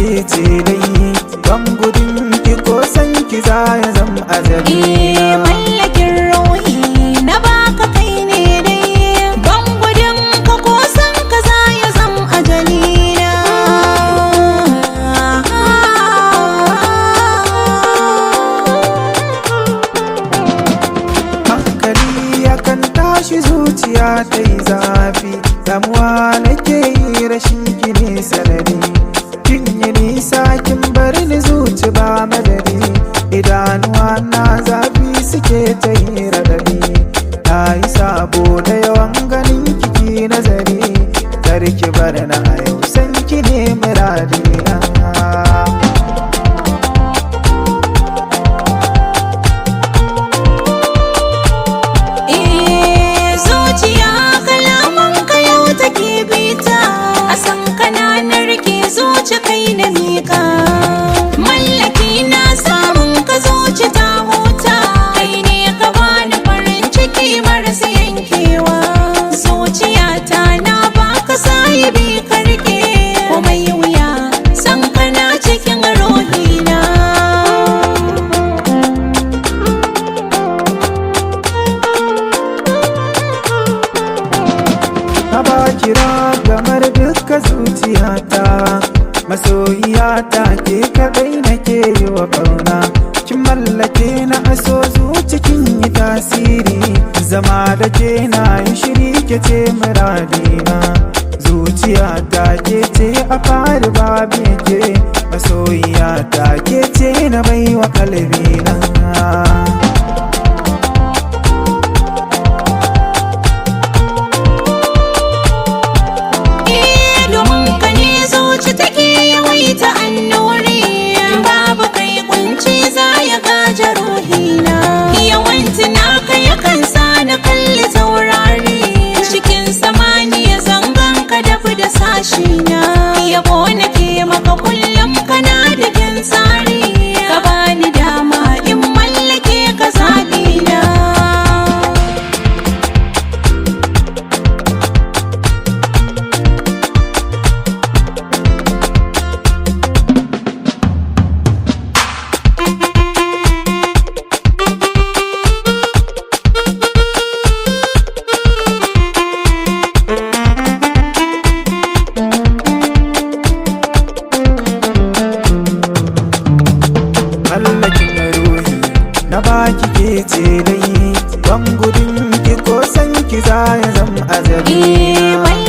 ke ce dai, ban gudun ki ko san ki za ya zam azali. Mallakin ruhi na baka kai ne dai, ban gudun ka ko san ka za ya zam ajali na. Hankali yakan tashi zuciya ta yi zafi, damuwa nake yi rashin ki ne sanadi. Kin yi nisa kin bar ni zuci ba madadi, idanuwa na zafi suke ta yi radadi. Na yi sabo da yawan ganin kiki nazari, kar ki bar na a yau san ki ne muradina. Zuciya kalaman ka yau take bita, a san kananar ke zuci kai na mika. Mallaki na samun ka zuci ta huta, kai ne ka bani farin ciki marasa yankewa. Zuciyata na baka sahibi karke, komai wuya san kana cikin ruhina. Na ba kira gamar duka zuciyata, masoyiyata ke kadai nake yi wa ƙauna. Kin mallake na aso zuci kin yi tasiri, zama da ke na yi shiri ke ce muradina. Zuciyata ke ce a fari babu ke, masoyiyata ke ce na baiwa kalbina. Ta annuri babu kai kunci za ya gaja ruhina. Yawan tunaka yakan sa na kalli taurari, cikin samaniya zangon ka dafi da sashina. Yabo nake maka kullum kana da kyan tsari, ka bani dama in mallake ka zaɓina. Mallakin ruhi na baki ke ce dai, ban gudun ki ko san ki za ya zam azali.